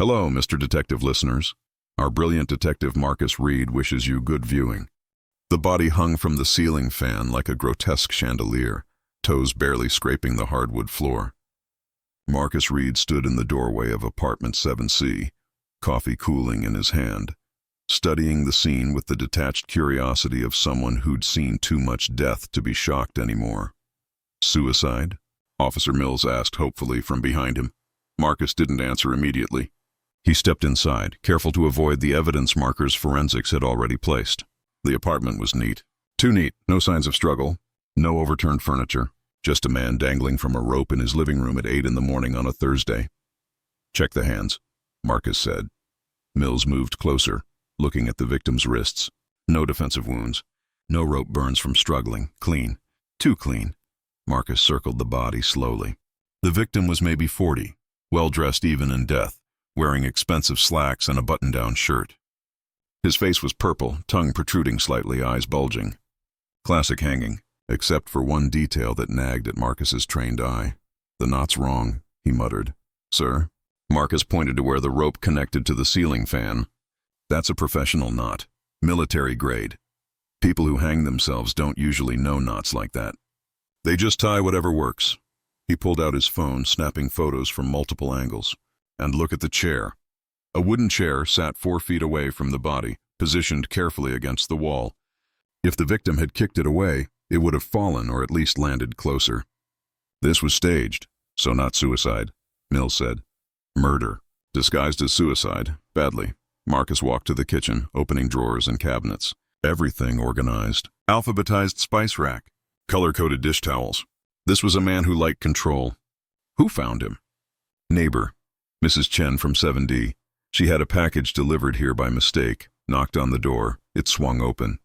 Hello, Mr. Detective listeners. Our brilliant detective Marcus Reid wishes you good viewing. The body hung from the ceiling fan like a grotesque chandelier, toes barely scraping the hardwood floor. Marcus Reid stood in the doorway of apartment 7C, coffee cooling in his hand, studying the scene with the detached curiosity of someone who'd seen too much death to be shocked anymore. Suicide? Officer Mills asked hopefully from behind him. Marcus didn't answer immediately. He stepped inside, careful to avoid the evidence markers forensics had already placed. The apartment was neat. Too neat, no signs of struggle, no overturned furniture, just a man dangling from a rope in his living room at 8 in the morning on a Thursday. Check the hands, Marcus said. Mills moved closer, looking at the victim's wrists. No defensive wounds, no rope burns from struggling, clean, too clean. Marcus circled the body slowly. The victim was maybe 40, well-dressed even in death, wearing expensive slacks and a button-down shirt. His face was purple, tongue protruding slightly, eyes bulging. Classic hanging, except for one detail that nagged at Marcus's trained eye. The knot's wrong, he muttered. Sir? Marcus pointed to where the rope connected to the ceiling fan. That's a professional knot, military grade. People who hang themselves don't usually know knots like that. They just tie whatever works. He pulled out his phone, snapping photos from multiple angles. And look at the chair. A wooden chair sat 4 feet away from the body, positioned carefully against the wall. If the victim had kicked it away, it would have fallen or at least landed closer. This was staged, so not suicide, Mills said. Murder, disguised as suicide, badly. Marcus walked to the kitchen, opening drawers and cabinets. Everything organized. Alphabetized spice rack. Color-coded dish towels. This was a man who liked control. Who found him? Neighbor, Mrs. Chen from 7D. She had a package delivered here by mistake, knocked on the door. It swung open.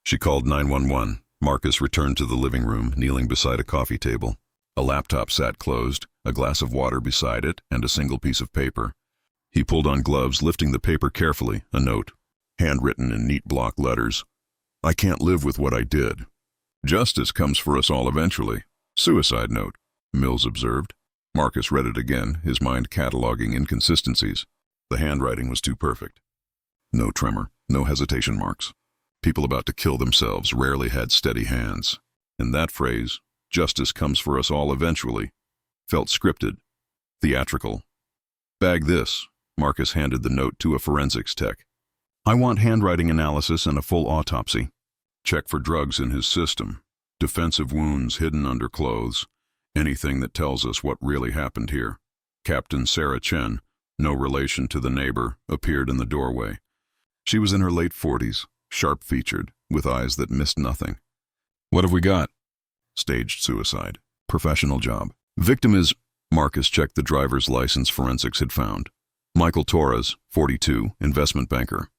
She called 911. Marcus returned to the living room, kneeling beside a coffee table. A laptop sat closed, a glass of water beside it, and a single piece of paper. He pulled on gloves, lifting the paper carefully, a note, handwritten in neat block letters. I can't live with what I did. Justice comes for us all eventually. Suicide note, Mills observed. Marcus read it again, his mind cataloging inconsistencies. The handwriting was too perfect. No tremor, no hesitation marks. People about to kill themselves rarely had steady hands. And that phrase, justice comes for us all eventually, felt scripted, theatrical. Bag this, Marcus handed the note to a forensics tech. I want handwriting analysis and a full autopsy. Check for drugs in his system, defensive wounds hidden under clothes, anything that tells us what really happened here. Captain Sarah Chen, no relation to the neighbor, appeared in the doorway. She was in her late 40s, sharp-featured, with eyes that missed nothing. What have we got? Staged suicide. Professional job. Victim is... Marcus checked the driver's license forensics had found. Michael Torres, 42, investment banker.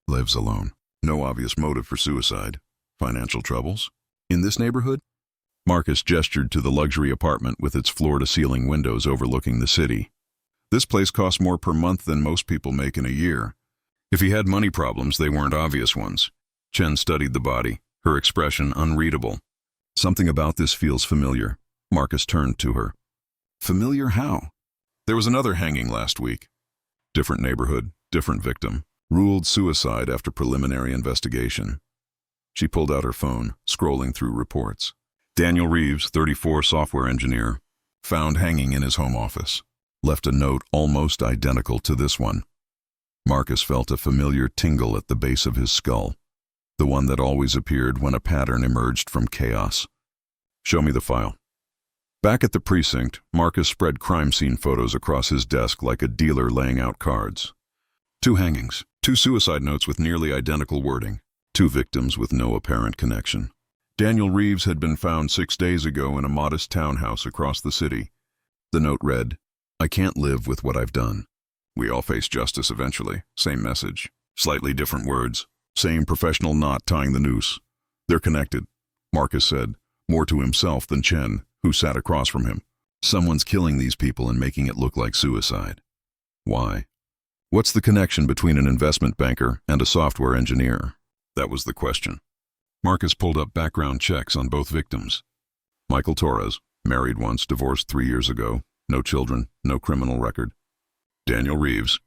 Lives alone. No obvious motive for suicide. Financial troubles? In this neighborhood? Marcus gestured to the luxury apartment with its floor-to-ceiling windows overlooking the city. This place costs more per month than most people make in a year. If he had money problems, they weren't obvious ones. Chen studied the body, her expression unreadable. Something about this feels familiar. Marcus turned to her. Familiar how? There was another hanging last week. Different neighborhood, different victim. Ruled suicide after preliminary investigation. She pulled out her phone, scrolling through reports. Daniel Reeves, 34, software engineer, found hanging in his home office. Left a note almost identical to this one. Marcus felt a familiar tingle at the base of his skull, the one that always appeared when a pattern emerged from chaos. Show me the file. Back at the precinct, Marcus spread crime scene photos across his desk like a dealer laying out cards. 2 hangings, 2 suicide notes with nearly identical wording, 2 victims with no apparent connection. Daniel Reeves had been found 6 days ago in a modest townhouse across the city. The note read, I can't live with what I've done. We all face justice eventually. Same message. Slightly different words. Same professional knot tying the noose. They're connected, Marcus said, more to himself than Chen, who sat across from him. Someone's killing these people and making it look like suicide. Why? What's the connection between an investment banker and a software engineer? That was the question. Marcus pulled up background checks on both victims. Michael Torres, married once, divorced 3 years ago, no children, no criminal record. Daniel Reeves,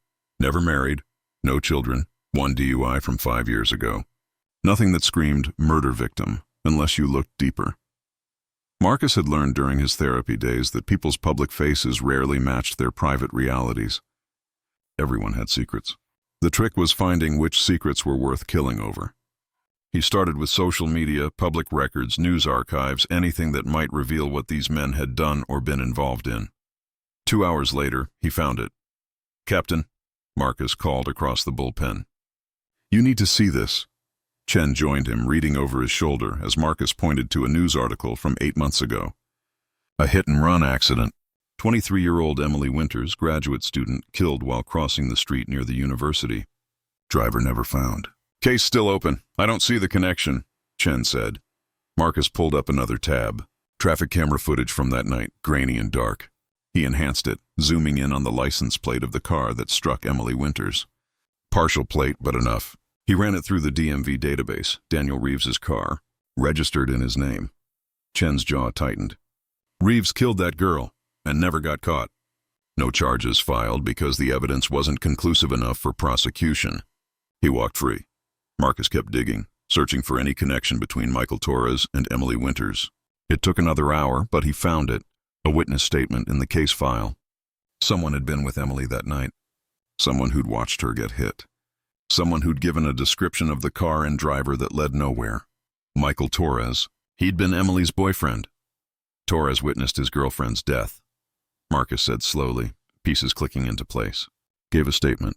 Never married. No children. One DUI from 5 years ago. Nothing that screamed murder victim, unless you looked deeper. Marcus had learned during his therapy days that people's public faces rarely matched their private realities. Everyone had secrets. The trick was finding which secrets were worth killing over. He started with social media, public records, news archives, anything that might reveal what these men had done or been involved in. 2 hours later, he found it. "Captain," Marcus called across the bullpen. "You need to see this." Chen joined him, reading over his shoulder as Marcus pointed to a news article from 8 months ago. A hit-and-run accident. 23-year-old Emily Winters, graduate student, killed while crossing the street near the university. Driver never found. "Case still open. I don't see the connection," Chen said. Marcus pulled up another tab. Traffic camera footage from that night, grainy and dark. He enhanced it, zooming in on the license plate of the car that struck Emily Winters. Partial plate, but enough. He ran it through the DMV database, Daniel Reeves's car, registered in his name. Chen's jaw tightened. Reeves killed that girl and never got caught. No charges filed because the evidence wasn't conclusive enough for prosecution. He walked free. Marcus kept digging, searching for any connection between Michael Torres and Emily Winters. It took another hour, but he found it, a witness statement in the case file. Someone had been with Emily that night. Someone who'd watched her get hit. Someone who'd given a description of the car and driver that led nowhere. Michael Torres. He'd been Emily's boyfriend. Torres witnessed his girlfriend's death. Marcus said slowly, pieces clicking into place. Gave a statement.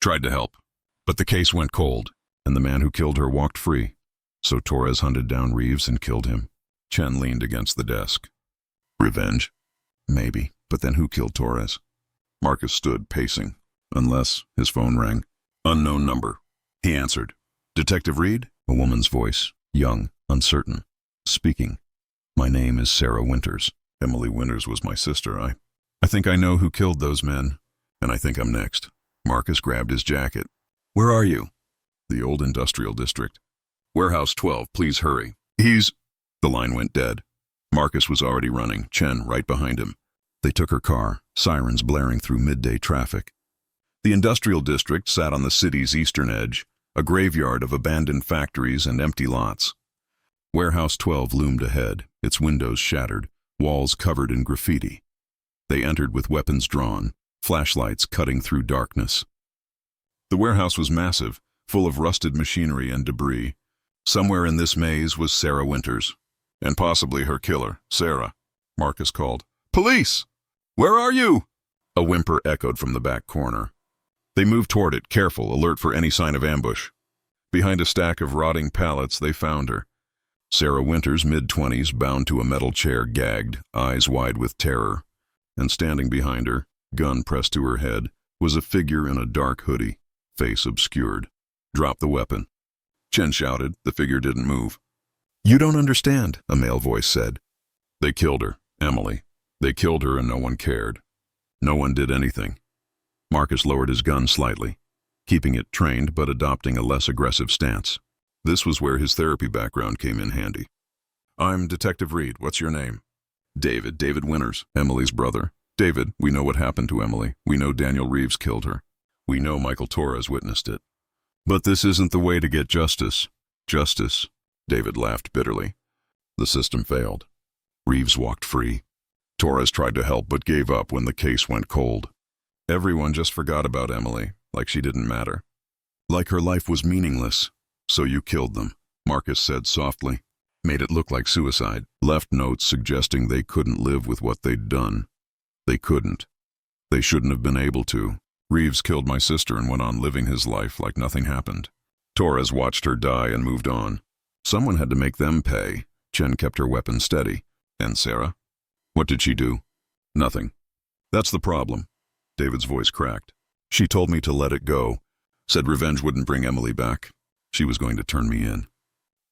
Tried to help. But the case went cold, and the man who killed her walked free. So Torres hunted down Reeves and killed him. Chen leaned against the desk. Revenge? Maybe, but then who killed Torres? Marcus stood, pacing. Unless his phone rang. Unknown number. He answered. Detective Reid? A woman's voice, young, uncertain. Speaking. My name is Sarah Winters. Emily Winters was my sister. I think I know who killed those men, and I think I'm next. Marcus grabbed his jacket. Where are you? The old industrial district. Warehouse 12, please hurry. The line went dead. Marcus was already running, Chen right behind him. They took her car, sirens blaring through midday traffic. The industrial district sat on the city's eastern edge, a graveyard of abandoned factories and empty lots. Warehouse 12 loomed ahead, its windows shattered, walls covered in graffiti. They entered with weapons drawn, flashlights cutting through darkness. The warehouse was massive, full of rusted machinery and debris. Somewhere in this maze was Sarah Winters, and possibly her killer, Sarah. Marcus called. Police! Where are you? A whimper echoed from the back corner. They moved toward it, careful, alert for any sign of ambush. Behind a stack of rotting pallets, they found her. Sarah Winters, mid-20s, bound to a metal chair, gagged, eyes wide with terror. And standing behind her, gun pressed to her head, was a figure in a dark hoodie, face obscured. Drop the weapon. Chen shouted. The figure didn't move. You don't understand, a male voice said. They killed her, Emily. They killed her and no one cared. No one did anything. Marcus lowered his gun slightly, keeping it trained but adopting a less aggressive stance. This was where his therapy background came in handy. I'm Detective Reid. What's your name? David Winters, Emily's brother. David, we know what happened to Emily. We know Daniel Reeves killed her. We know Michael Torres witnessed it. But this isn't the way to get justice. Justice, David laughed bitterly. The system failed. Reeves walked free. Torres tried to help but gave up when the case went cold. Everyone just forgot about Emily, like she didn't matter. Like her life was meaningless. So you killed them, Marcus said softly. Made it look like suicide. Left notes suggesting they couldn't live with what they'd done. They couldn't. They shouldn't have been able to. Reeves killed my sister and went on living his life like nothing happened. Torres watched her die and moved on. Someone had to make them pay. Chen kept her weapon steady. And Sarah? What did she do? Nothing. That's the problem. David's voice cracked. She told me to let it go. Said revenge wouldn't bring Emily back. She was going to turn me in.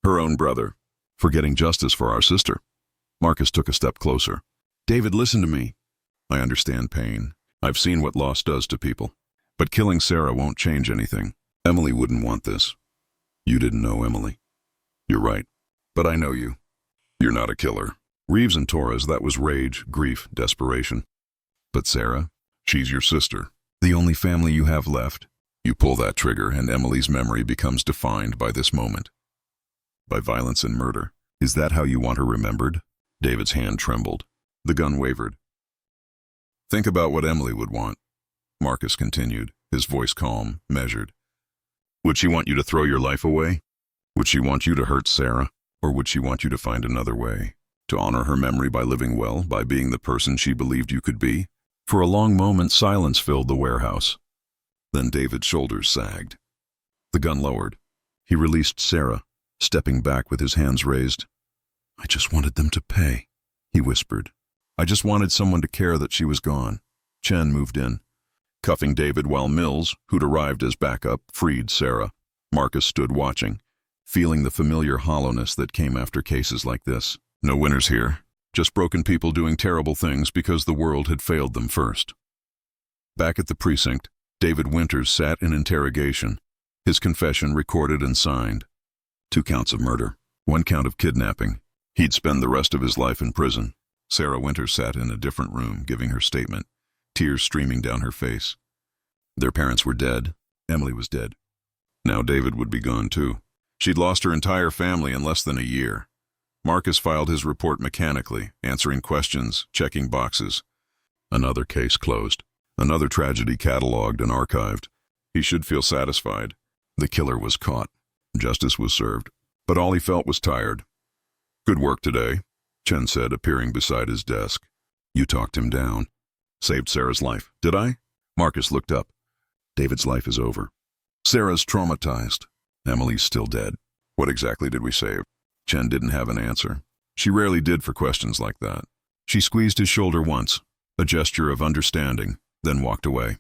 Her own brother. For getting justice for our sister. Marcus took a step closer. David, listen to me. I understand pain. I've seen what loss does to people. But killing Sarah won't change anything. Emily wouldn't want this. You didn't know Emily. You're right. But I know you. You're not a killer. Reeves and Torres, that was rage, grief, desperation. But Sarah, she's your sister. The only family you have left. You pull that trigger and Emily's memory becomes defined by this moment. By violence and murder. Is that how you want her remembered? David's hand trembled. The gun wavered. Think about what Emily would want, Marcus continued, his voice calm, measured. Would she want you to throw your life away? Would she want you to hurt Sarah? Or would she want you to find another way? To honor her memory by living well, by being the person she believed you could be? For a long moment, silence filled the warehouse. Then David's shoulders sagged. The gun lowered. He released Sarah, stepping back with his hands raised. I just wanted them to pay, he whispered. I just wanted someone to care that she was gone. Chen moved in, cuffing David while Mills, who'd arrived as backup, freed Sarah. Marcus stood watching, feeling the familiar hollowness that came after cases like this. No winners here, just broken people doing terrible things because the world had failed them first. Back at the precinct, David Winters sat in interrogation, his confession recorded and signed. 2 counts of murder, 1 count of kidnapping. He'd spend the rest of his life in prison. Sarah Winters sat in a different room, giving her statement, tears streaming down her face. Their parents were dead. Emily was dead. Now David would be gone too. She'd lost her entire family in less than a year. Marcus filed his report mechanically, answering questions, checking boxes. Another case closed. Another tragedy catalogued and archived. He should feel satisfied. The killer was caught. Justice was served. But all he felt was tired. Good work today, Chen said, appearing beside his desk. You talked him down. Saved Sarah's life, did I? Marcus looked up. David's life is over. Sarah's traumatized. Emily's still dead. What exactly did we save? Chen didn't have an answer. She rarely did for questions like that. She squeezed his shoulder once, a gesture of understanding, then walked away.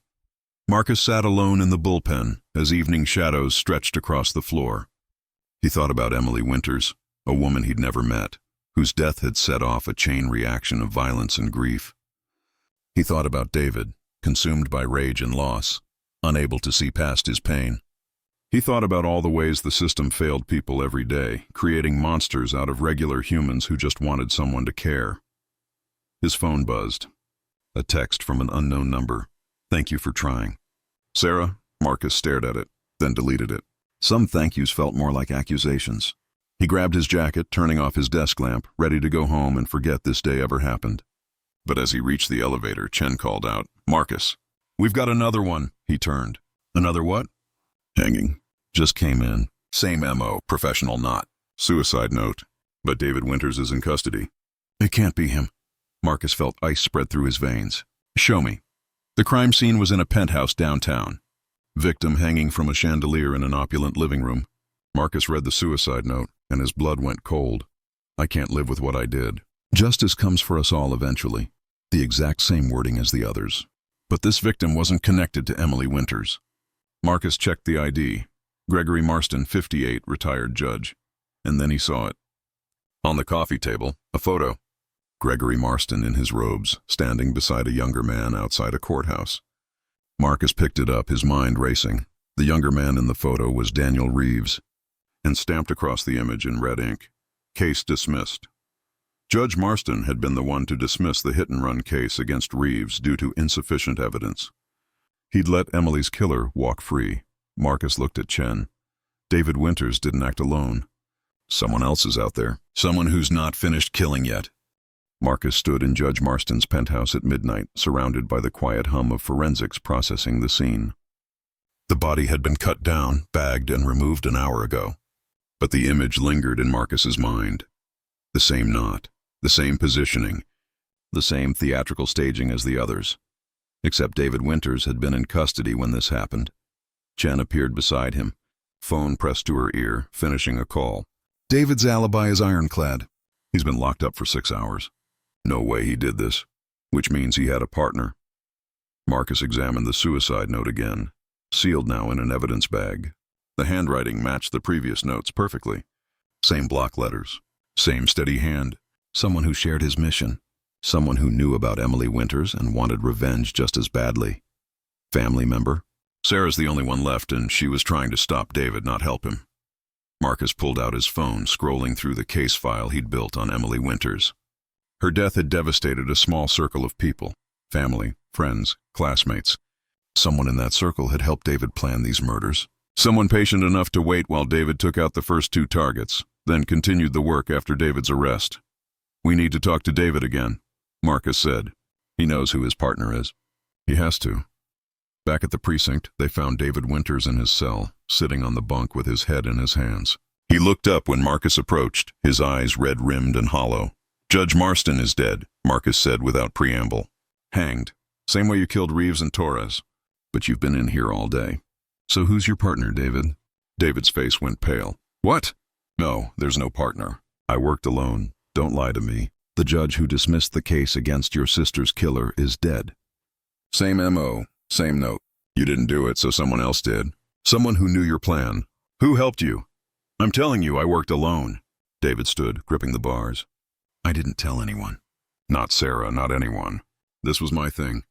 Marcus sat alone in the bullpen as evening shadows stretched across the floor. He thought about Emily Winters, a woman he'd never met, whose death had set off a chain reaction of violence and grief. He thought about David, consumed by rage and loss, unable to see past his pain. He thought about all the ways the system failed people every day, creating monsters out of regular humans who just wanted someone to care. His phone buzzed. A text from an unknown number. Thank you for trying. Sarah? Marcus stared at it, then deleted it. Some thank yous felt more like accusations. He grabbed his jacket, turning off his desk lamp, ready to go home and forget this day ever happened. But as he reached the elevator, Chen called out, Marcus, we've got another one. He turned. Another what? Hanging. Just came in. Same MO, professional not. Suicide note. But David Winters is in custody. It can't be him. Marcus felt ice spread through his veins. Show me. The crime scene was in a penthouse downtown. Victim hanging from a chandelier in an opulent living room. Marcus read the suicide note, and his blood went cold. I can't live with what I did. Justice comes for us all eventually. The exact same wording as the others. But this victim wasn't connected to Emily Winters. Marcus checked the ID. Gregory Marston, 58, retired judge. And then he saw it. On the coffee table, a photo. Gregory Marston in his robes, standing beside a younger man outside a courthouse. Marcus picked it up, his mind racing. The younger man in the photo was Daniel Reeves, and stamped across the image in red ink, case dismissed. Judge Marston had been the one to dismiss the hit-and-run case against Reeves due to insufficient evidence. He'd let Emily's killer walk free. Marcus looked at Chen. David Winters didn't act alone. Someone else is out there, someone who's not finished killing yet. Marcus stood in Judge Marston's penthouse at midnight, surrounded by the quiet hum of forensics processing the scene. The body had been cut down, bagged, and removed an hour ago. But the image lingered in Marcus's mind. The same knot, the same positioning, the same theatrical staging as the others. Except David Winters had been in custody when this happened. Chen appeared beside him, phone pressed to her ear, finishing a call. David's alibi is ironclad. He's been locked up for 6 hours. No way he did this, which means he had a partner. Marcus examined the suicide note again, sealed now in an evidence bag. The handwriting matched the previous notes perfectly. Same block letters, same steady hand. Someone who shared his mission. Someone who knew about Emily Winters and wanted revenge just as badly. Family member? Sarah's the only one left, and she was trying to stop David, not help him. Marcus pulled out his phone, scrolling through the case file he'd built on Emily Winters. Her death had devastated a small circle of people, family, friends, classmates. Someone in that circle had helped David plan these murders. Someone patient enough to wait while David took out the first 2 targets, then continued the work after David's arrest. "We need to talk to David again," Marcus said. "He knows who his partner is." "He has to." Back at the precinct, they found David Winters in his cell, sitting on the bunk with his head in his hands. He looked up when Marcus approached, his eyes red-rimmed and hollow. "Judge Marston is dead," Marcus said without preamble. "Hanged. Same way you killed Reeves and Torres. But you've been in here all day. So who's your partner, David?" David's face went pale. "What?" "No, there's no partner. I worked alone. Don't lie to me. The judge who dismissed the case against your sister's killer is dead." "Same M.O., same note. You didn't do it, so someone else did. Someone who knew your plan. Who helped you?" "I'm telling you, I worked alone." David stood, gripping the bars. "I didn't tell anyone. Not Sarah, not anyone. This was my thing.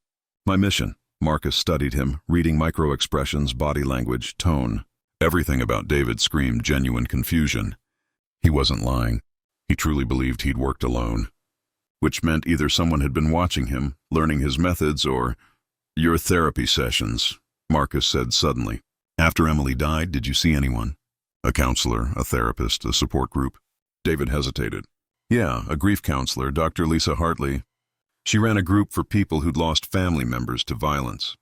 My mission." Marcus studied him, reading micro-expressions, body language, tone. Everything about David screamed genuine confusion. He wasn't lying. He truly believed he'd worked alone. Which meant either someone had been watching him, learning his methods, or... "Your therapy sessions," Marcus said suddenly. "After Emily died, did you see anyone? A counselor, a therapist, a support group?" David hesitated. "Yeah, a grief counselor, Dr. Lisa Hartley. She ran a group for people who'd lost family members to violence.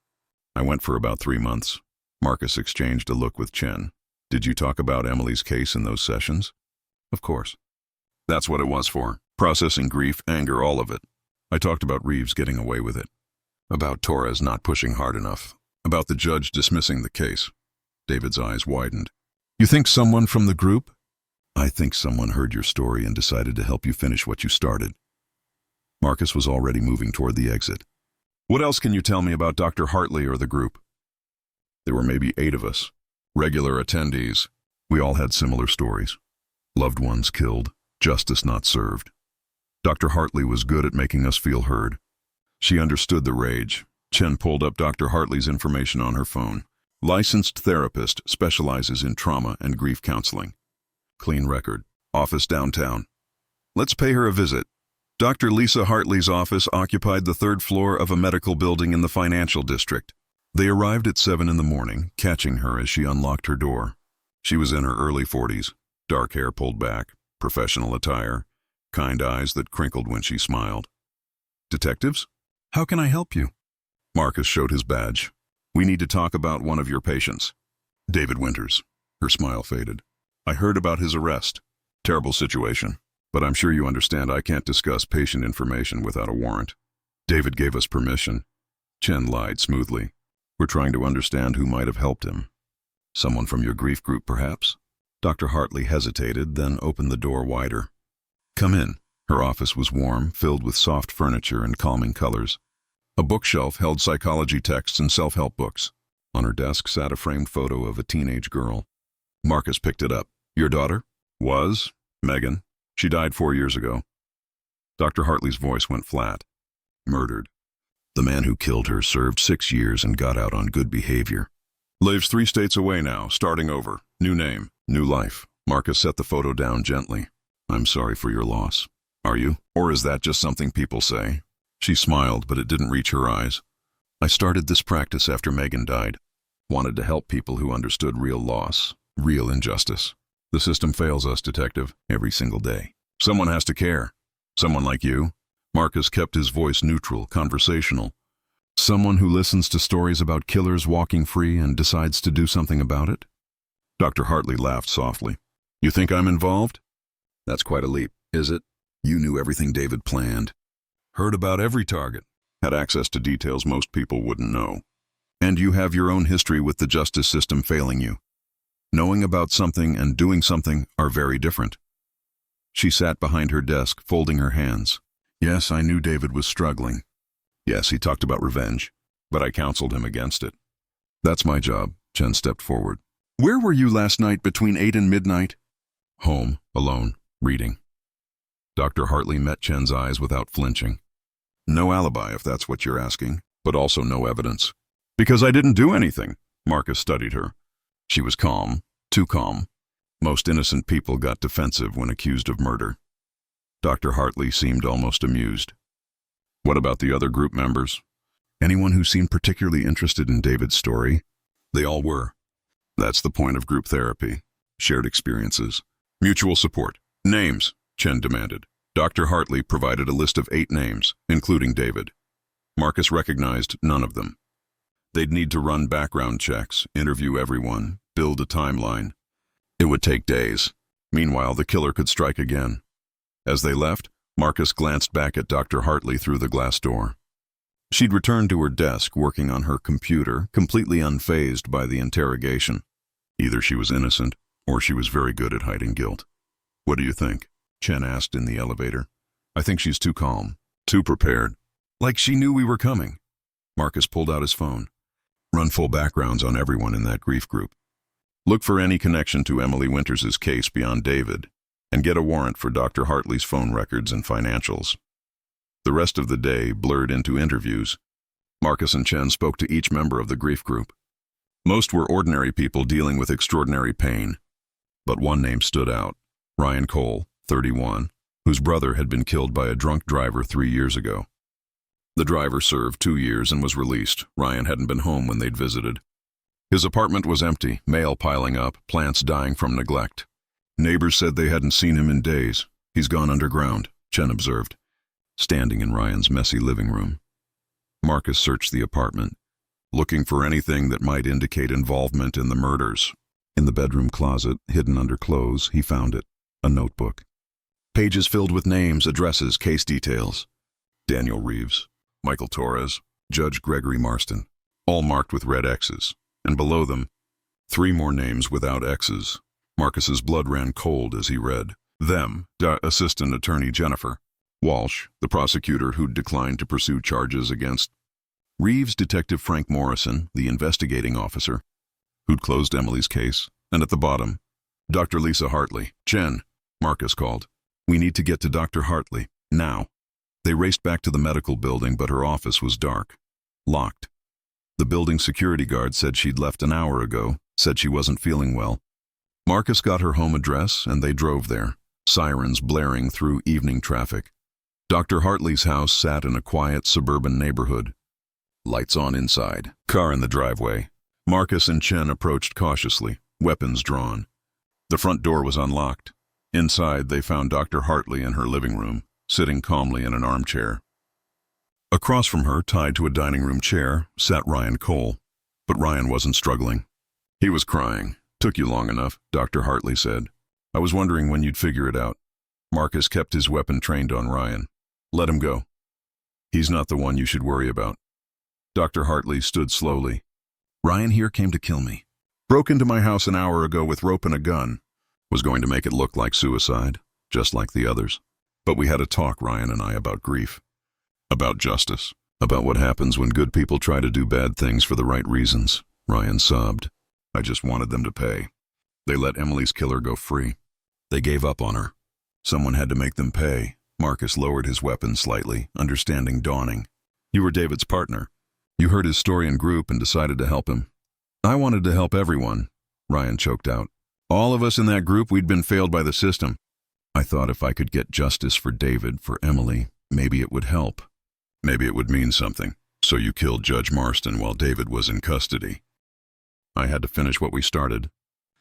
I went for about 3 months." Marcus exchanged a look with Chen. "Did you talk about Emily's case in those sessions?" "Of course. That's what it was for. Processing grief, anger, all of it. I talked about Reeves getting away with it. About Torres not pushing hard enough. About the judge dismissing the case." David's eyes widened. "You think someone from the group?" "I think someone heard your story and decided to help you finish what you started." Marcus was already moving toward the exit. "What else can you tell me about Dr. Hartley or the group?" "There were maybe 8 of us. Regular attendees. We all had similar stories. Loved ones killed, justice not served. Dr. Hartley was good at making us feel heard. She understood the rage." Chen pulled up Dr. Hartley's information on her phone. "Licensed therapist, specializes in trauma and grief counseling. Clean record. Office downtown. Let's pay her a visit." Dr. Lisa Hartley's office occupied the 3rd floor of a medical building in the financial district. They arrived at 7 in the morning, catching her as she unlocked her door. She was in her early 40s, dark hair pulled back, professional attire, kind eyes that crinkled when she smiled. "Detectives? How can I help you?" Marcus showed his badge. "We need to talk about one of your patients." "David Winters." Her smile faded. "I heard about his arrest. Terrible situation. But I'm sure you understand I can't discuss patient information without a warrant." "David gave us permission." Chen lied smoothly. "We're trying to understand who might have helped him. Someone from your grief group, perhaps?" Dr. Hartley hesitated, then opened the door wider. "Come in." Her office was warm, filled with soft furniture and calming colors. A bookshelf held psychology texts and self-help books. On her desk sat a framed photo of a teenage girl. Marcus picked it up. "Your daughter?" "Was. Megan. She died 4 years ago." Dr. Hartley's voice went flat. "Murdered. The man who killed her served 6 years and got out on good behavior. Lives 3 states away now, starting over. New name, new life." Marcus set the photo down gently. "I'm sorry for your loss." "Are you? Or is that just something people say?" She smiled, but it didn't reach her eyes. "I started this practice after Megan died. Wanted to help people who understood real loss, real injustice. The system fails us, detective, every single day. Someone has to care. Someone like you." Marcus kept his voice neutral, conversational. "Someone who listens to stories about killers walking free and decides to do something about it?" Dr. Hartley laughed softly. "You think I'm involved?" "That's quite a leap, is it? You knew everything David planned. Heard about every target. Had access to details most people wouldn't know. And you have your own history with the justice system failing you. Knowing about something and doing something are very different." She sat behind her desk, folding her hands. "Yes, I knew David was struggling. Yes, he talked about revenge, but I counseled him against it. That's my job." Chen stepped forward. "Where were you last night between 8 and midnight?" "Home, alone, reading." Dr. Hartley met Chen's eyes without flinching. "No alibi, if that's what you're asking, but also no evidence." "Because I didn't do anything." Marcus studied her. She was calm, too calm. Most innocent people got defensive when accused of murder. Dr. Hartley seemed almost amused. "What about the other group members?" Anyone who seemed particularly interested in David's story? They all were. That's the point of group therapy. Shared experiences. Mutual support. Names, Chen demanded. Dr. Hartley provided a list of 8 names, including David. Marcus recognized none of them. They'd need to run background checks, interview everyone, build a timeline. It would take days. Meanwhile, the killer could strike again. As they left, Marcus glanced back at Dr. Hartley through the glass door. She'd returned to her desk, working on her computer, completely unfazed by the interrogation. Either she was innocent, or she was very good at hiding guilt. "What do you think?" Chen asked in the elevator. "I think she's too calm, too prepared. Like she knew we were coming." Marcus pulled out his phone. "Run full backgrounds on everyone in that grief group. Look for any connection to Emily Winters' case beyond David, and get a warrant for Dr. Hartley's phone records and financials." The rest of the day blurred into interviews. Marcus and Chen spoke to each member of the grief group. Most were ordinary people dealing with extraordinary pain. But one name stood out: Ryan Cole, 31, whose brother had been killed by a drunk driver 3 years ago. The driver served 2 years and was released. Ryan hadn't been home when they'd visited. His apartment was empty, mail piling up, plants dying from neglect. Neighbors said they hadn't seen him in days. "He's gone underground," Chen observed, standing in Ryan's messy living room. Marcus searched the apartment, looking for anything that might indicate involvement in the murders. In the bedroom closet, hidden under clothes, he found it: a notebook. Pages filled with names, addresses, case details. Daniel Reeves, Michael Torres, Judge Gregory Marston, all marked with red X's, and below them, 3 more names without X's. Marcus's blood ran cold as he read. Them, Assistant Attorney Jennifer Walsh, the prosecutor who'd declined to pursue charges against Reeves, Detective Frank Morrison, the investigating officer, who'd closed Emily's case, and at the bottom, Dr. Lisa Hartley. "Chen," Marcus called. "We need to get to Dr. Hartley, now." They raced back to the medical building, but her office was dark, locked. The building security guard said she'd left an hour ago, said she wasn't feeling well. Marcus got her home address, and they drove there, sirens blaring through evening traffic. Dr. Hartley's house sat in a quiet suburban neighborhood. Lights on inside, car in the driveway. Marcus and Chen approached cautiously, weapons drawn. The front door was unlocked. Inside, they found Dr. Hartley in her living room, sitting calmly in an armchair. Across from her, tied to a dining room chair, sat Ryan Cole. But Ryan wasn't struggling. He was crying. "Took you long enough," Dr. Hartley said. "I was wondering when you'd figure it out." Marcus kept his weapon trained on Ryan. "Let him go. He's not the one you should worry about." Dr. Hartley stood slowly. "Ryan here came to kill me. Broke into my house an hour ago with rope and a gun. Was going to make it look like suicide, just like the others. But we had a talk, Ryan and I, about grief. About justice. About what happens when good people try to do bad things for the right reasons." Ryan sobbed. "I just wanted them to pay. They let Emily's killer go free. They gave up on her. Someone had to make them pay." Marcus lowered his weapon slightly, understanding dawning. "You were David's partner. You heard his story in group and decided to help him." "I wanted to help everyone," Ryan choked out. "All of us in that group, we'd been failed by the system. I thought if I could get justice for David, for Emily, maybe it would help. Maybe it would mean something. So you killed Judge Marston while David was in custody." "I had to finish what we started.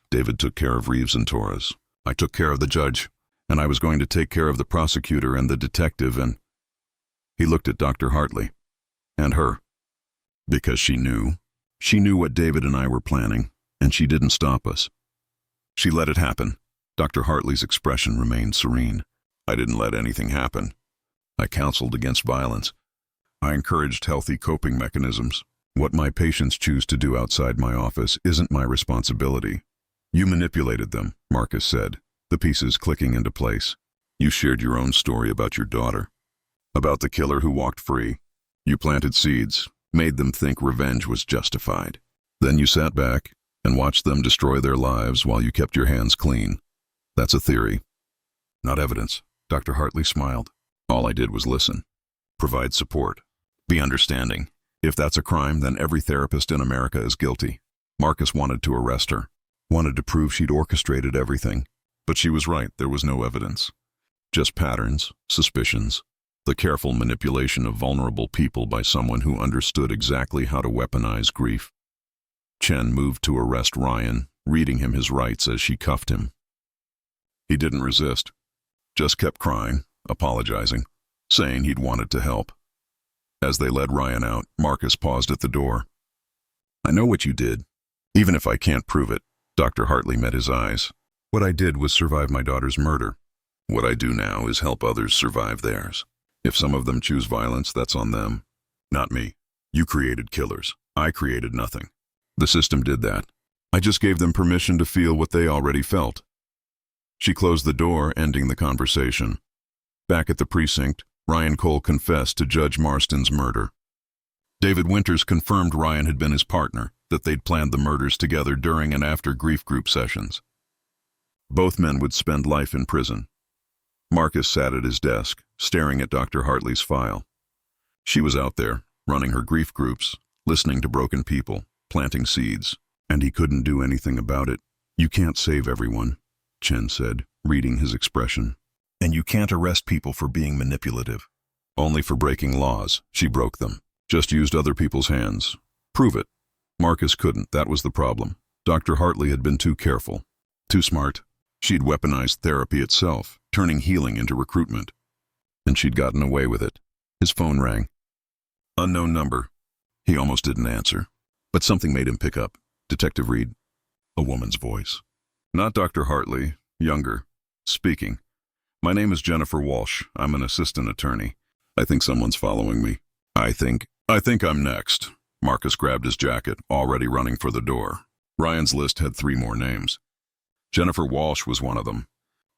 David took care of Reeves and Torres. I took care of the judge, and I was going to take care of the prosecutor and the detective, and..." He looked at Dr. Hartley. "And her. Because she knew. She knew what David and I were planning, and she didn't stop us. She let it happen." Dr. Hartley's expression remained serene. "I didn't let anything happen. I counseled against violence. I encouraged healthy coping mechanisms. What my patients choose to do outside my office isn't my responsibility." "You manipulated them," Marcus said, the pieces clicking into place. "You shared your own story about your daughter. About the killer who walked free. You planted seeds, made them think revenge was justified. Then you sat back and watched them destroy their lives while you kept your hands clean. That's a theory, not evidence." Dr. Hartley smiled. "All I did was listen. Provide support. Be understanding. If that's a crime, then every therapist in America is guilty." Marcus wanted to arrest her. Wanted to prove she'd orchestrated everything. But she was right, there was no evidence. Just patterns, suspicions, The careful manipulation of vulnerable people by someone who understood exactly how to weaponize grief. Chen moved to arrest Ryan, reading him his rights as she cuffed him. He didn't resist, just kept crying, apologizing, saying he'd wanted to help. As they led Ryan out, Marcus paused at the door. "I know what you did, even if I can't prove it." Dr. Hartley met his eyes. "What I did was survive my daughter's murder. What I do now is help others survive theirs. If some of them choose violence, that's on them, not me. You created killers. I created nothing. The system did that. I just gave them permission to feel what they already felt." She closed the door, ending the conversation. Back at the precinct, Ryan Cole confessed to Judge Marston's murder. David Winters confirmed Ryan had been his partner, that they'd planned the murders together during and after grief group sessions. Both men would spend life in prison. Marcus sat at his desk, staring at Dr. Hartley's file. She was out there, running her grief groups, listening to broken people, planting seeds, and he couldn't do anything about it. "You can't save everyone," Chen said, reading his expression. "And you can't arrest people for being manipulative. Only for breaking laws. She broke them. Just used other people's hands. Prove it." Marcus couldn't, that was the problem. Dr. Hartley had been too careful, too smart. She'd weaponized therapy itself, turning healing into recruitment. And she'd gotten away with it. His phone rang. Unknown number. He almost didn't answer. But something made him pick up. Detective Reid. A woman's voice. Not Dr. Hartley, younger. Speaking. "My name is Jennifer Walsh. I'm an assistant attorney. I think someone's following me. I think I'm next." Marcus grabbed his jacket, already running for the door. Ryan's list had 3 more names. Jennifer Walsh was one of them.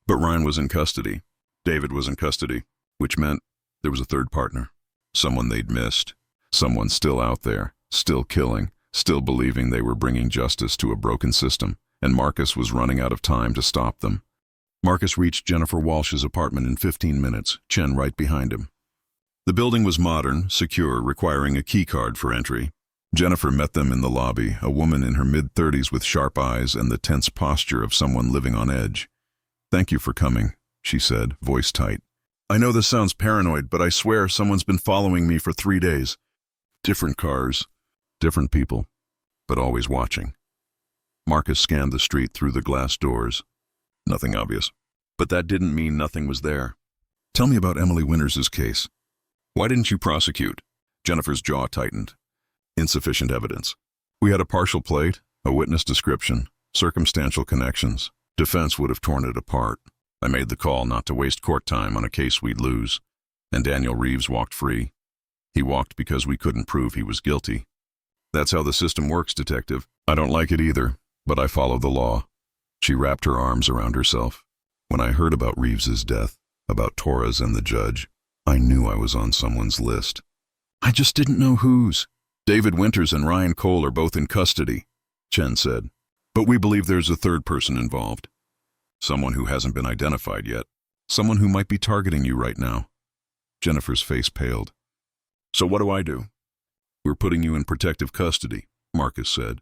But Ryan was in custody. David was in custody, which meant there was a third partner. Someone they'd missed. Someone still out there, still killing, still believing they were bringing justice to a broken system, and Marcus was running out of time to stop them. Marcus reached Jennifer Walsh's apartment in 15 minutes, Chen right behind him. The building was modern, secure, requiring a key card for entry. Jennifer met them in the lobby, a woman in her mid-30s with sharp eyes and the tense posture of someone living on edge. "Thank you for coming," she said, voice tight. "I know this sounds paranoid, but I swear someone's been following me for 3 days. Different cars, different people, but always watching." Marcus scanned the street through the glass doors. Nothing obvious. But that didn't mean nothing was there. "Tell me about Emily Winters' case. Why didn't you prosecute?" Jennifer's jaw tightened. "Insufficient evidence. We had a partial plate, a witness description, circumstantial connections. Defense would have torn it apart. I made the call not to waste court time on a case we'd lose. And Daniel Reeves walked free. He walked because we couldn't prove he was guilty. That's how the system works, Detective. I don't like it either, but I follow the law." She wrapped her arms around herself. "When I heard about Reeves's death, about Torres and the judge, I knew I was on someone's list. I just didn't know whose." "David Winters and Ryan Cole are both in custody," Chen said. "But we believe there's a third person involved. Someone who hasn't been identified yet. Someone who might be targeting you right now." Jennifer's face paled. "So what do I do?" "We're putting you in protective custody," Marcus said.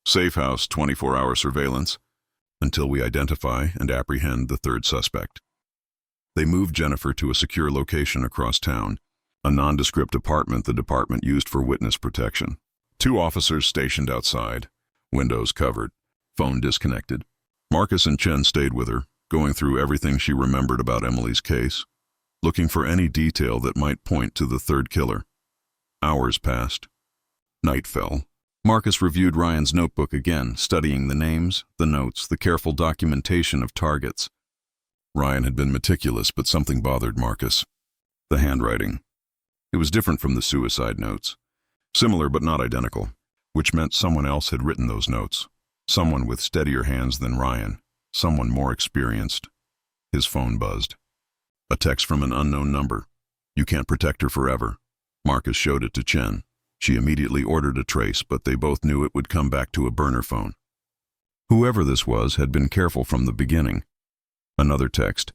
"Safe house, 24-hour surveillance, until we identify and apprehend the third suspect." They moved Jennifer to a secure location across town, a nondescript apartment the department used for witness protection. 2 officers stationed outside, windows covered, phone disconnected. Marcus and Chen stayed with her, going through everything she remembered about Emily's case, looking for any detail that might point to the third killer. Hours passed. Night fell. Marcus reviewed Ryan's notebook again, studying the names, the notes, the careful documentation of targets. Ryan had been meticulous, but something bothered Marcus. The handwriting. It was different from the suicide notes. Similar but not identical, which meant someone else had written those notes. Someone with steadier hands than Ryan. Someone more experienced. His phone buzzed. A text from an unknown number. "You can't protect her forever." Marcus showed it to Chen. She immediately ordered a trace, but they both knew it would come back to a burner phone. Whoever this was had been careful from the beginning. Another text.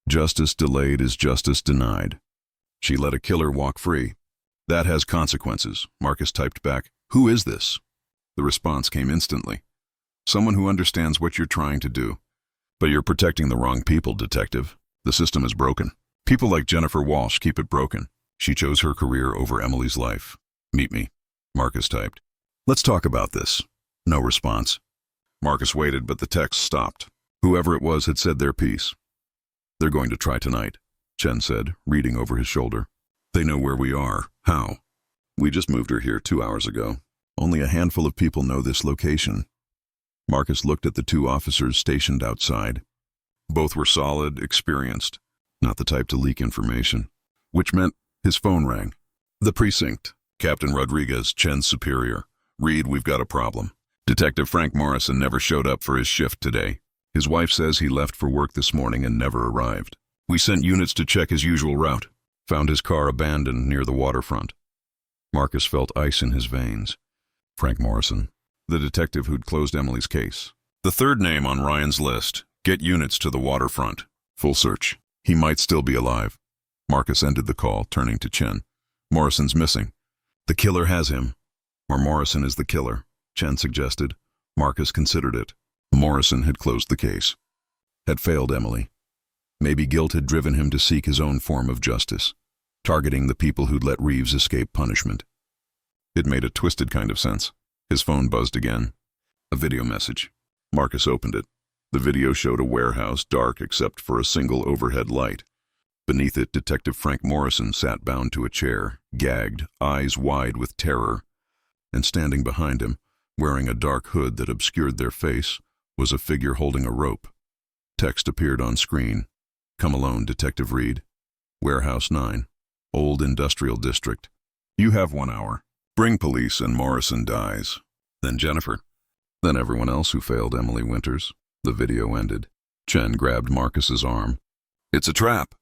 "Justice delayed is justice denied." She let a killer walk free. "That has consequences," Marcus typed back. "Who is this?" The response came instantly. "Someone who understands what you're trying to do. But you're protecting the wrong people, Detective. The system is broken." People like Jennifer Walsh keep it broken. She chose her career over Emily's life. Meet me, Marcus typed. Let's talk about this. No response. Marcus waited, but the text stopped. Whoever it was had said their piece. They're going to try tonight, Chen said, reading over his shoulder. They know where we are. How? We just moved her here 2 hours ago. Only a handful of people know this location. Marcus looked at the two officers stationed outside. Both were solid, experienced, not the type to leak information, which meant his phone rang. The precinct. Captain Rodriguez, Chen's superior. Reid, we've got a problem. Detective Frank Morrison never showed up for his shift today. His wife says he left for work this morning and never arrived. We sent units to check his usual route. Found his car abandoned near the waterfront. Marcus felt ice in his veins. Frank Morrison, the detective who'd closed Emily's case. The third name on Ryan's list. Get units to the waterfront. Full search. He might still be alive. Marcus ended the call, turning to Chen. Morrison's missing. The killer has him. Or Morrison is the killer, Chen suggested. Marcus considered it. Morrison had closed the case. Had failed Emily. Maybe guilt had driven him to seek his own form of justice, targeting the people who'd let Reeves escape punishment. It made a twisted kind of sense. His phone buzzed again. A video message. Marcus opened it. The video showed a warehouse, dark except for a single overhead light. Beneath it, Detective Frank Morrison sat bound to a chair, gagged, eyes wide with terror. And standing behind him, wearing a dark hood that obscured their face, was a figure holding a rope. Text appeared on screen. Come alone, Detective Reid. Warehouse 9. Old Industrial District. You have 1 hour. Bring police and Morrison dies. Then Jennifer. Then everyone else who failed Emily Winters. The video ended. Chen grabbed Marcus's arm. It's a trap.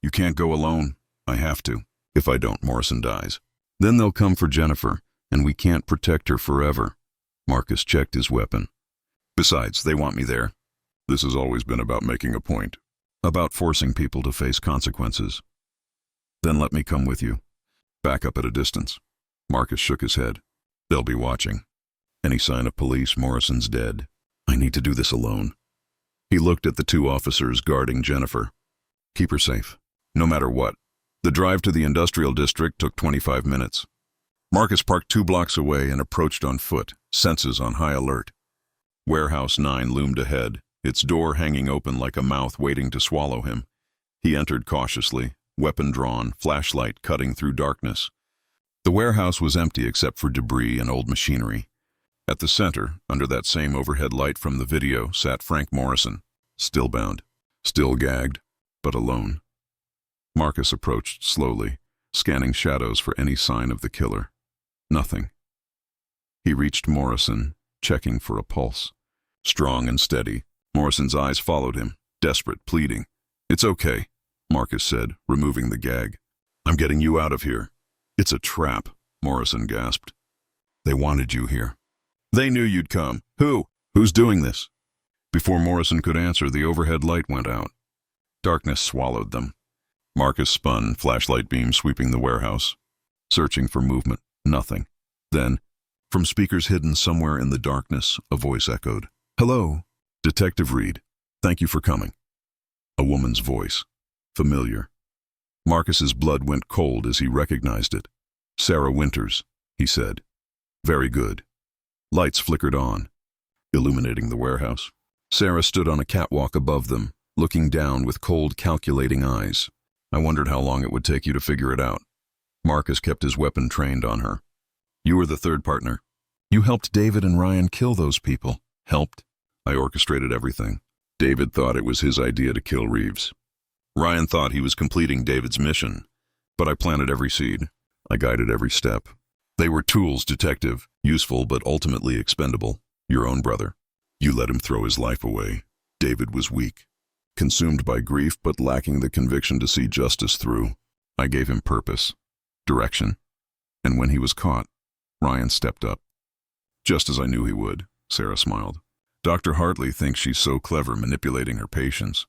You can't go alone. I have to. If I don't, Morrison dies. Then they'll come for Jennifer, and we can't protect her forever. Marcus checked his weapon. Besides, they want me there. This has always been about making a point. About forcing people to face consequences. Then let me come with you. Back up at a distance. Marcus shook his head. They'll be watching. Any sign of police, Morrison's dead. I need to do this alone. He looked at the two officers guarding Jennifer. Keep her safe. No matter what. The drive to the industrial district took 25 minutes. Marcus parked 2 blocks away and approached on foot, senses on high alert. Warehouse 9 loomed ahead, its door hanging open like a mouth waiting to swallow him. He entered cautiously, weapon drawn, flashlight cutting through darkness. The warehouse was empty except for debris and old machinery. At the center, under that same overhead light from the video, sat Frank Morrison, still bound, still gagged, but alone. Marcus approached slowly, scanning shadows for any sign of the killer. Nothing. He reached Morrison, checking for a pulse. Strong and steady, Morrison's eyes followed him, desperate, pleading. It's okay, Marcus said, removing the gag. I'm getting you out of here. It's a trap, Morrison gasped. They wanted you here. They knew you'd come. Who? Who's doing this? Before Morrison could answer, the overhead light went out. Darkness swallowed them. Marcus spun, flashlight beam sweeping the warehouse. Searching for movement. Nothing. Then, from speakers hidden somewhere in the darkness, a voice echoed. Hello, Detective Reid. Thank you for coming. A woman's voice. Familiar. Marcus's blood went cold as he recognized it. Sarah Winters, he said. Very good. Lights flickered on, illuminating the warehouse. Sarah stood on a catwalk above them, looking down with cold, calculating eyes. I wondered how long it would take you to figure it out. Marcus kept his weapon trained on her. You were the third partner. You helped David and Ryan kill those people. Helped? I orchestrated everything. David thought it was his idea to kill Reeves. Ryan thought he was completing David's mission, but I planted every seed. I guided every step. They were tools, Detective, useful but ultimately expendable. Your own brother. You let him throw his life away. David was weak, consumed by grief but lacking the conviction to see justice through. I gave him purpose, direction, and when he was caught, Ryan stepped up. Just as I knew he would, Sarah smiled. Dr. Hartley thinks she's so clever manipulating her patients.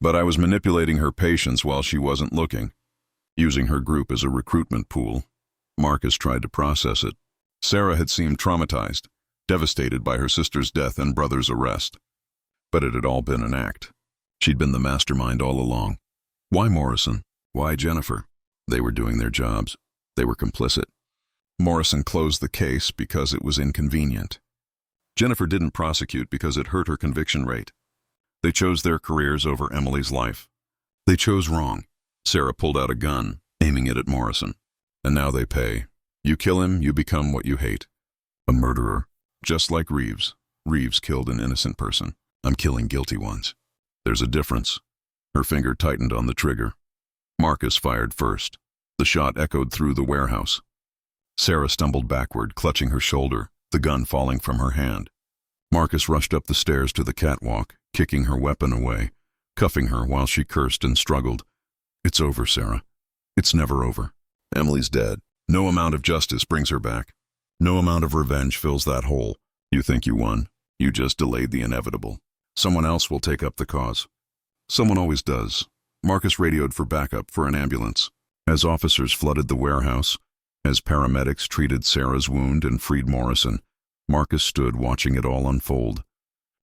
But I was manipulating her patients while she wasn't looking, using her group as a recruitment pool. Marcus tried to process it. Sarah had seemed traumatized, devastated by her sister's death and brother's arrest. But it had all been an act. She'd been the mastermind all along. Why Morrison? Why Jennifer? They were doing their jobs. They were complicit. Morrison closed the case because it was inconvenient. Jennifer didn't prosecute because it hurt her conviction rate. They chose their careers over Emily's life. They chose wrong. Sarah pulled out a gun, aiming it at Morrison. And now they pay. You kill him, you become what you hate. A murderer. Just like Reeves. Reeves killed an innocent person. I'm killing guilty ones. There's a difference. Her finger tightened on the trigger. Marcus fired first. The shot echoed through the warehouse. Sarah stumbled backward, clutching her shoulder, the gun falling from her hand. Marcus rushed up the stairs to the catwalk, kicking her weapon away, cuffing her while she cursed and struggled. It's over, Sarah. It's never over. Emily's dead. No amount of justice brings her back. No amount of revenge fills that hole. You think you won. You just delayed the inevitable. Someone else will take up the cause. Someone always does. Marcus radioed for backup for an ambulance. As officers flooded the warehouse, as paramedics treated Sarah's wound and freed Morrison, Marcus stood watching it all unfold.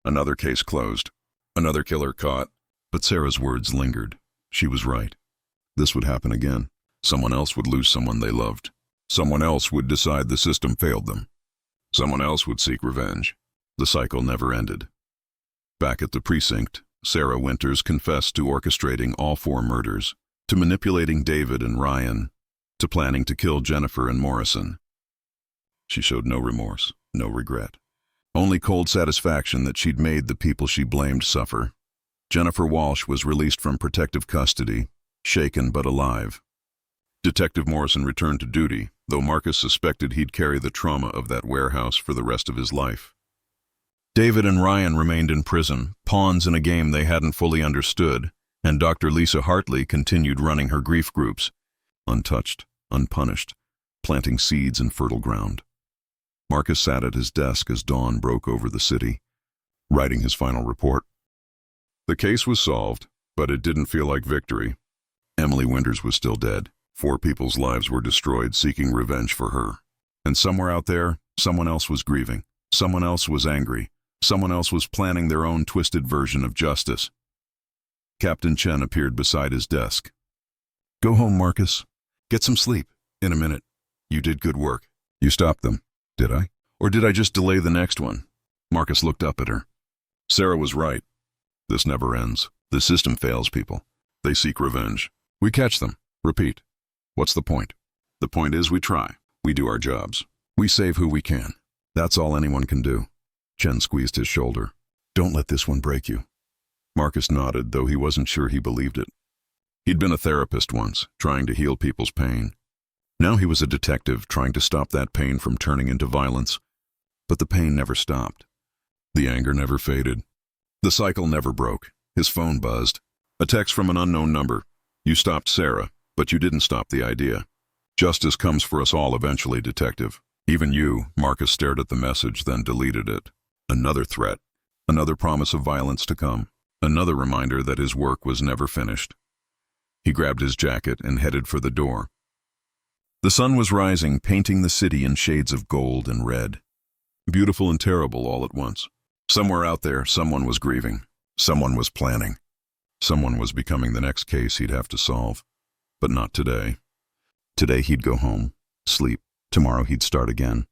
Another case closed. Another killer caught. But Sarah's words lingered. She was right. This would happen again. Someone else would lose someone they loved. Someone else would decide the system failed them. Someone else would seek revenge. The cycle never ended. Back at the precinct, Sarah Winters confessed to orchestrating all 4 murders, to manipulating David and Ryan, to planning to kill Jennifer and Morrison. She showed no remorse, no regret. Only cold satisfaction that she'd made the people she blamed suffer. Jennifer Walsh was released from protective custody, shaken but alive. Detective Morrison returned to duty, though Marcus suspected he'd carry the trauma of that warehouse for the rest of his life. David and Ryan remained in prison, pawns in a game they hadn't fully understood, and Dr. Lisa Hartley continued running her grief groups, untouched, unpunished, planting seeds in fertile ground. Marcus sat at his desk as dawn broke over the city, writing his final report. The case was solved, but it didn't feel like victory. Emily Winters was still dead. 4 people's lives were destroyed seeking revenge for her. And somewhere out there, someone else was grieving. Someone else was angry. Someone else was planning their own twisted version of justice. Captain Chen appeared beside his desk. Go home, Marcus. Get some sleep. In a minute. You did good work. You stopped them. Did I? Or did I just delay the next one? Marcus looked up at her. Sarah was right. This never ends. The system fails people. They seek revenge. We catch them. Repeat. What's the point? The point is we try. We do our jobs. We save who we can. That's all anyone can do. Chen squeezed his shoulder. Don't let this one break you. Marcus nodded, though he wasn't sure he believed it. He'd been a therapist once, trying to heal people's pain. Now he was a detective, trying to stop that pain from turning into violence. But the pain never stopped. The anger never faded. The cycle never broke. His phone buzzed. A text from an unknown number. You stopped Sarah, but you didn't stop the idea. Justice comes for us all eventually, detective. Even you. Marcus stared at the message, then deleted it. Another threat. Another promise of violence to come. Another reminder that his work was never finished. He grabbed his jacket and headed for the door. The sun was rising, painting the city in shades of gold and red. Beautiful and terrible all at once. Somewhere out there, someone was grieving. Someone was planning. Someone was becoming the next case he'd have to solve. But not today. Today he'd go home, sleep. Tomorrow he'd start again.